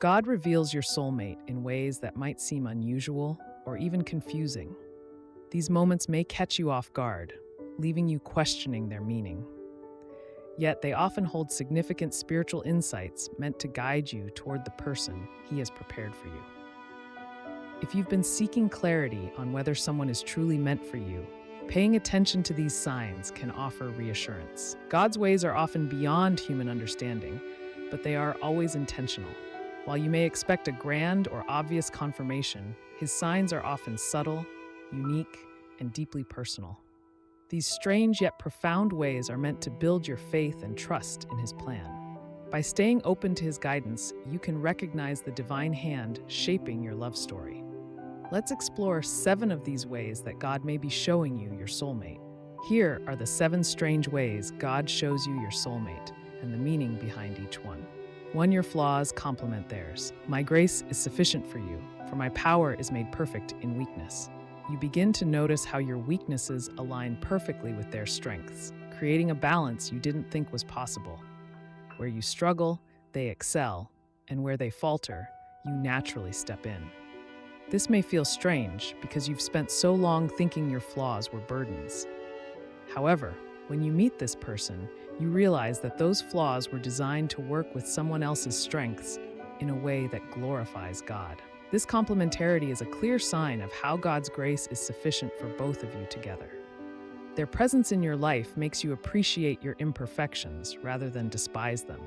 God reveals your soulmate in ways that might seem unusual or even confusing. These moments may catch you off guard, leaving you questioning their meaning. Yet they often hold significant spiritual insights meant to guide you toward the person He has prepared for you. If you've been seeking clarity on whether someone is truly meant for you, paying attention to these signs can offer reassurance. God's ways are often beyond human understanding, but they are always intentional. While you may expect a grand or obvious confirmation, His signs are often subtle, unique, and deeply personal. These strange yet profound ways are meant to build your faith and trust in His plan. By staying open to His guidance, you can recognize the divine hand shaping your love story. Let's explore 7 of these ways that God may be showing you your soulmate. Here are the 7 strange ways God shows you your soulmate and the meaning behind each one. 1. Your flaws complement theirs. My grace is sufficient for you, for my power is made perfect in weakness. You begin to notice how your weaknesses align perfectly with their strengths, creating a balance you didn't think was possible. Where you struggle, they excel, and where they falter, you naturally step in. This may feel strange because you've spent so long thinking your flaws were burdens. However, when you meet this person, you realize that those flaws were designed to work with someone else's strengths in a way that glorifies God. This complementarity is a clear sign of how God's grace is sufficient for both of you together. Their presence in your life makes you appreciate your imperfections rather than despise them.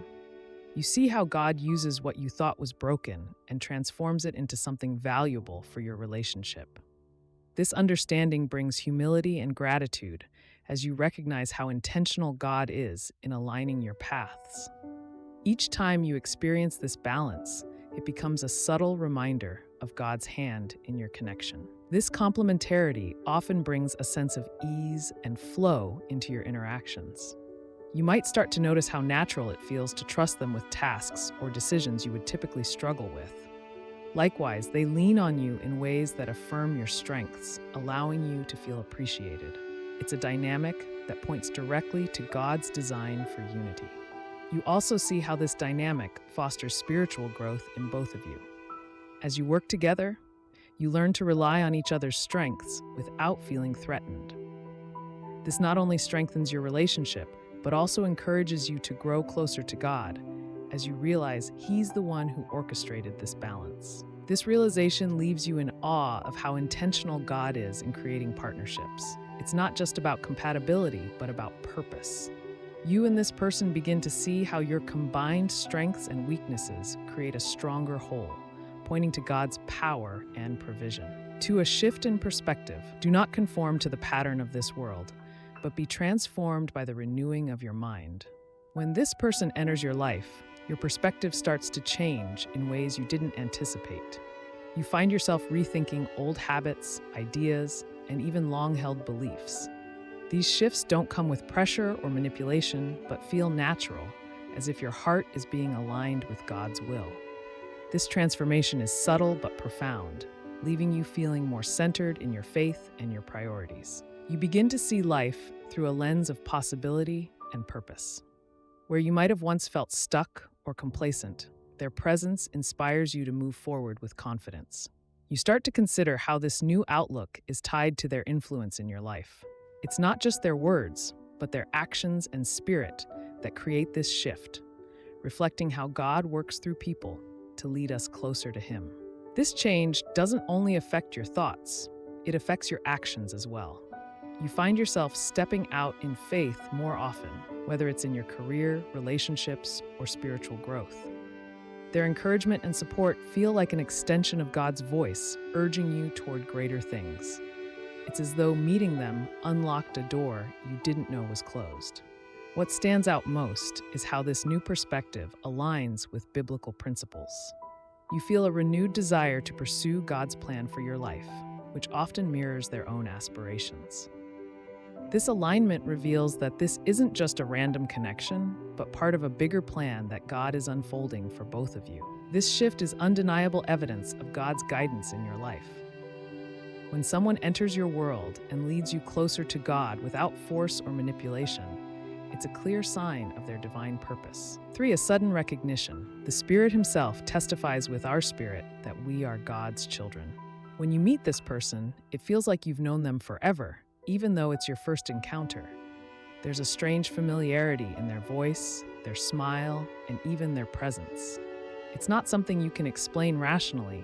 You see how God uses what you thought was broken and transforms it into something valuable for your relationship. This understanding brings humility and gratitude as you recognize how intentional God is in aligning your paths. Each time you experience this balance, it becomes a subtle reminder of God's hand in your connection. This complementarity often brings a sense of ease and flow into your interactions. You might start to notice how natural it feels to trust them with tasks or decisions you would typically struggle with. Likewise, they lean on you in ways that affirm your strengths, allowing you to feel appreciated. It's a dynamic that points directly to God's design for unity. You also see how this dynamic fosters spiritual growth in both of you. As you work together, you learn to rely on each other's strengths without feeling threatened. This not only strengthens your relationship, but also encourages you to grow closer to God as you realize He's the one who orchestrated this balance. This realization leaves you in awe of how intentional God is in creating partnerships. It's not just about compatibility, but about purpose. You and this person begin to see how your combined strengths and weaknesses create a stronger whole, pointing to God's power and provision. To a shift in perspective, do not conform to the pattern of this world, but be transformed by the renewing of your mind. When this person enters your life, your perspective starts to change in ways you didn't anticipate. You find yourself rethinking old habits, ideas, and even long-held beliefs. These shifts don't come with pressure or manipulation, but feel natural, as if your heart is being aligned with God's will. This transformation is subtle but profound, leaving you feeling more centered in your faith and your priorities. You begin to see life through a lens of possibility and purpose. Where you might have once felt stuck or complacent, their presence inspires you to move forward with confidence. You start to consider how this new outlook is tied to their influence in your life. It's not just their words, but their actions and spirit that create this shift, reflecting how God works through people to lead us closer to Him. This change doesn't only affect your thoughts, it affects your actions as well. You find yourself stepping out in faith more often, whether it's in your career, relationships, or spiritual growth. Their encouragement and support feel like an extension of God's voice, urging you toward greater things. It's as though meeting them unlocked a door you didn't know was closed. What stands out most is how this new perspective aligns with biblical principles. You feel a renewed desire to pursue God's plan for your life, which often mirrors their own aspirations. This alignment reveals that this isn't just a random connection, but part of a bigger plan that God is unfolding for both of you. This shift is undeniable evidence of God's guidance in your life. When someone enters your world and leads you closer to God without force or manipulation, It's a clear sign of their divine purpose. 3. A sudden recognition. The Spirit Himself testifies with our spirit that we are God's children. When you meet this person, it feels like you've known them forever, even though it's your first encounter. There's a strange familiarity in their voice, their smile, and even their presence. It's not something you can explain rationally,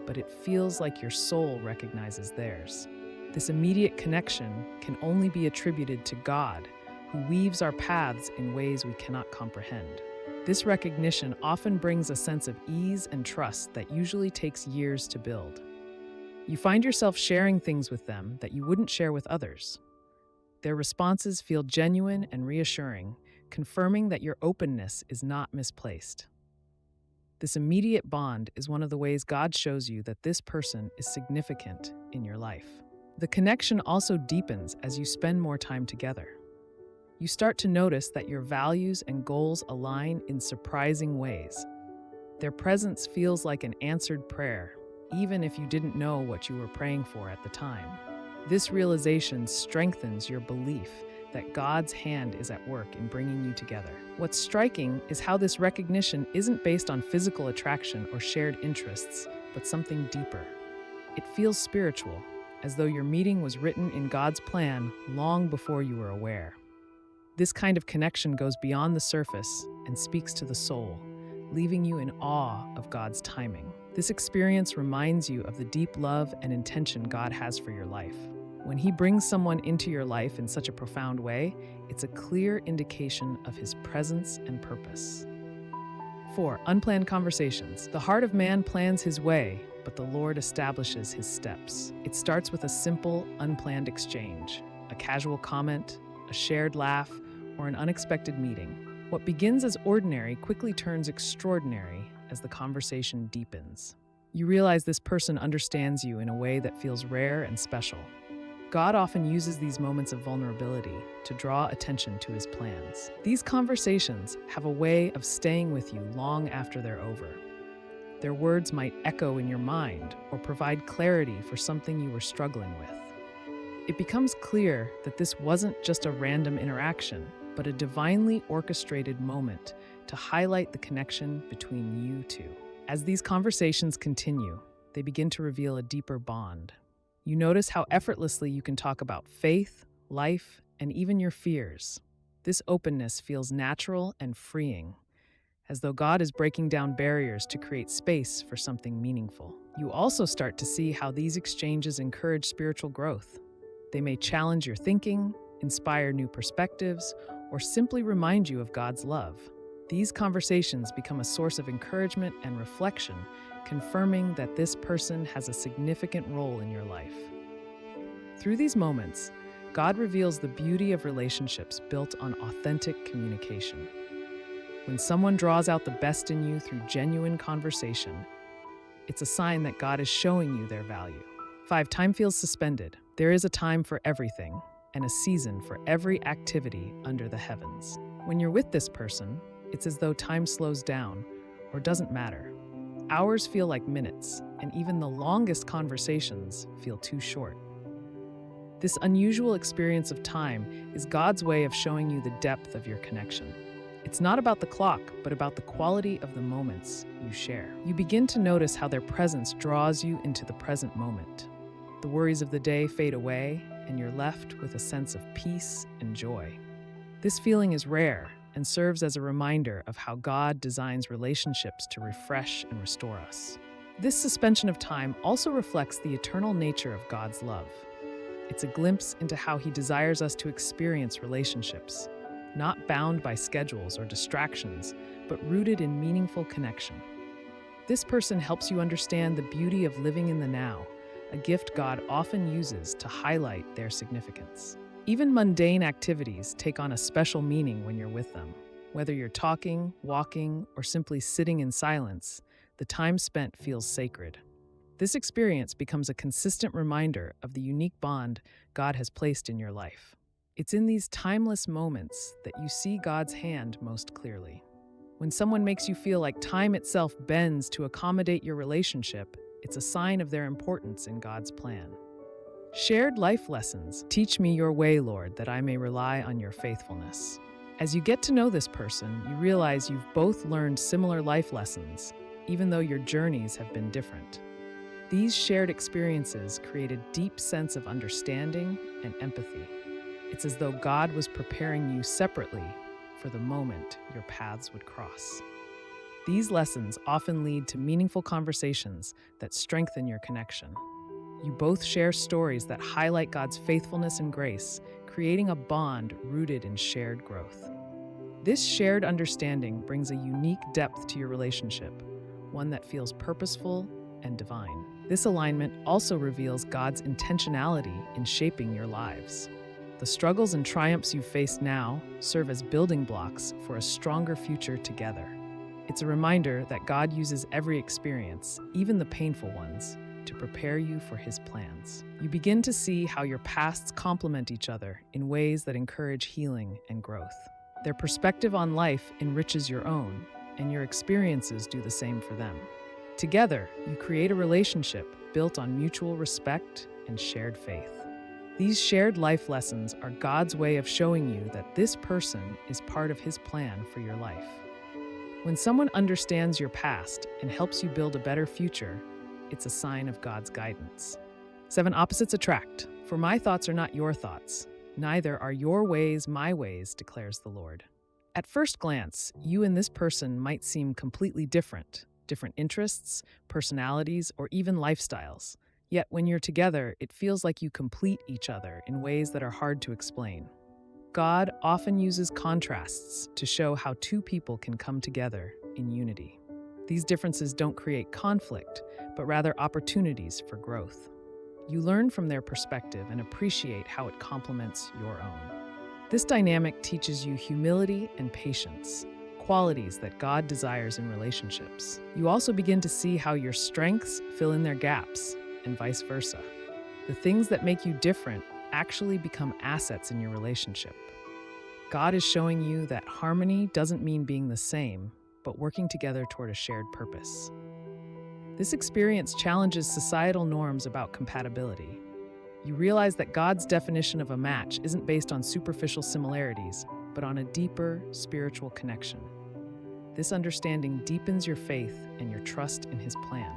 but it feels like your soul recognizes theirs. This immediate connection can only be attributed to God, who weaves our paths in ways we cannot comprehend. This recognition often brings a sense of ease and trust that usually takes years to build. You find yourself sharing things with them that you wouldn't share with others. Their responses feel genuine and reassuring, confirming that your openness is not misplaced. This immediate bond is one of the ways God shows you that this person is significant in your life. The connection also deepens as you spend more time together. You start to notice that your values and goals align in surprising ways. Their presence feels like an answered prayer, even if you didn't know what you were praying for at the time. This realization strengthens your belief that God's hand is at work in bringing you together. What's striking is how this recognition isn't based on physical attraction or shared interests, but something deeper. It feels spiritual, as though your meeting was written in God's plan long before you were aware. This kind of connection goes beyond the surface and speaks to the soul, leaving you in awe of God's timing. This experience reminds you of the deep love and intention God has for your life. When He brings someone into your life in such a profound way, it's a clear indication of His presence and purpose. 4. Unplanned conversations. The heart of man plans his way, but the Lord establishes his steps. It starts with a simple, unplanned exchange, a casual comment, a shared laugh, or an unexpected meeting. What begins as ordinary quickly turns extraordinary as the conversation deepens. You realize this person understands you in a way that feels rare and special. God often uses these moments of vulnerability to draw attention to His plans. These conversations have a way of staying with you long after they're over. Their words might echo in your mind or provide clarity for something you were struggling with. It becomes clear that this wasn't just a random interaction, but a divinely orchestrated moment to highlight the connection between you two. As these conversations continue, they begin to reveal a deeper bond. You notice how effortlessly you can talk about faith, life, and even your fears. This openness feels natural and freeing, as though God is breaking down barriers to create space for something meaningful. You also start to see how these exchanges encourage spiritual growth. They may challenge your thinking, inspire new perspectives, or simply remind you of God's love. These conversations become a source of encouragement and reflection, confirming that this person has a significant role in your life. Through these moments, God reveals the beauty of relationships built on authentic communication. When someone draws out the best in you through genuine conversation, it's a sign that God is showing you their value. 5. Time feels suspended. There is a time for everything, and a season for every activity under the heavens. When you're with this person, it's as though time slows down or doesn't matter. Hours feel like minutes, and even the longest conversations feel too short. This unusual experience of time is God's way of showing you the depth of your connection. It's not about the clock, but about the quality of the moments you share. You begin to notice how their presence draws you into the present moment. The worries of the day fade away, and you're left with a sense of peace and joy. This feeling is rare and serves as a reminder of how God designs relationships to refresh and restore us. This suspension of time also reflects the eternal nature of God's love. It's a glimpse into how He desires us to experience relationships, not bound by schedules or distractions, but rooted in meaningful connection. This person helps you understand the beauty of living in the now, a gift God often uses to highlight their significance. Even mundane activities take on a special meaning when you're with them. Whether you're talking, walking, or simply sitting in silence, the time spent feels sacred. This experience becomes a consistent reminder of the unique bond God has placed in your life. It's in these timeless moments that you see God's hand most clearly. When someone makes you feel like time itself bends to accommodate your relationship, it's a sign of their importance in God's plan. Shared life lessons. Teach me your way, Lord, that I may rely on your faithfulness. As you get to know this person, you realize you've both learned similar life lessons, even though your journeys have been different. These shared experiences create a deep sense of understanding and empathy. It's as though God was preparing you separately for the moment your paths would cross. These lessons often lead to meaningful conversations that strengthen your connection. You both share stories that highlight God's faithfulness and grace, creating a bond rooted in shared growth. This shared understanding brings a unique depth to your relationship, one that feels purposeful and divine. This alignment also reveals God's intentionality in shaping your lives. The struggles and triumphs you face now serve as building blocks for a stronger future together. It's a reminder that God uses every experience, even the painful ones, to prepare you for His plans. You begin to see how your pasts complement each other in ways that encourage healing and growth. Their perspective on life enriches your own, and your experiences do the same for them. Together, you create a relationship built on mutual respect and shared faith. These shared life lessons are God's way of showing you that this person is part of His plan for your life. When someone understands your past and helps you build a better future, it's a sign of God's guidance. 7 opposites attract. For my thoughts are not your thoughts. Neither are your ways my ways, declares the Lord. At first glance, you and this person might seem completely different interests, personalities, or even lifestyles. Yet when you're together, it feels like you complete each other in ways that are hard to explain. God often uses contrasts to show how two people can come together in unity. These differences don't create conflict, but rather opportunities for growth. You learn from their perspective and appreciate how it complements your own. This dynamic teaches you humility and patience, qualities that God desires in relationships. You also begin to see how your strengths fill in their gaps, and vice versa. The things that make you different actually become assets in your relationship. God is showing you that harmony doesn't mean being the same, but working together toward a shared purpose. This experience challenges societal norms about compatibility. You realize that God's definition of a match isn't based on superficial similarities, but on a deeper spiritual connection. This understanding deepens your faith and your trust in His plan.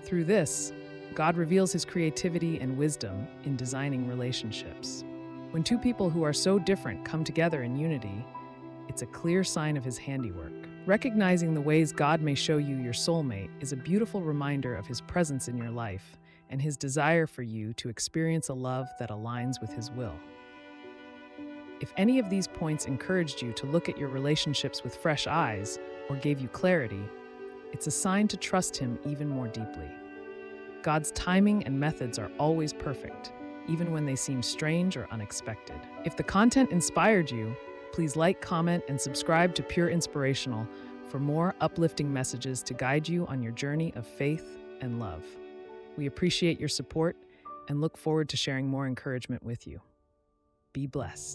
Through this, God reveals His creativity and wisdom in designing relationships. When two people who are so different come together in unity, it's a clear sign of His handiwork. Recognizing the ways God may show you your soulmate is a beautiful reminder of His presence in your life and His desire for you to experience a love that aligns with His will. If any of these points encouraged you to look at your relationships with fresh eyes or gave you clarity, it's a sign to trust Him even more deeply. God's timing and methods are always perfect, even when they seem strange or unexpected. If the content inspired you, please like, comment, and subscribe to Pure Inspirational for more uplifting messages to guide you on your journey of faith and love. We appreciate your support and look forward to sharing more encouragement with you. Be blessed.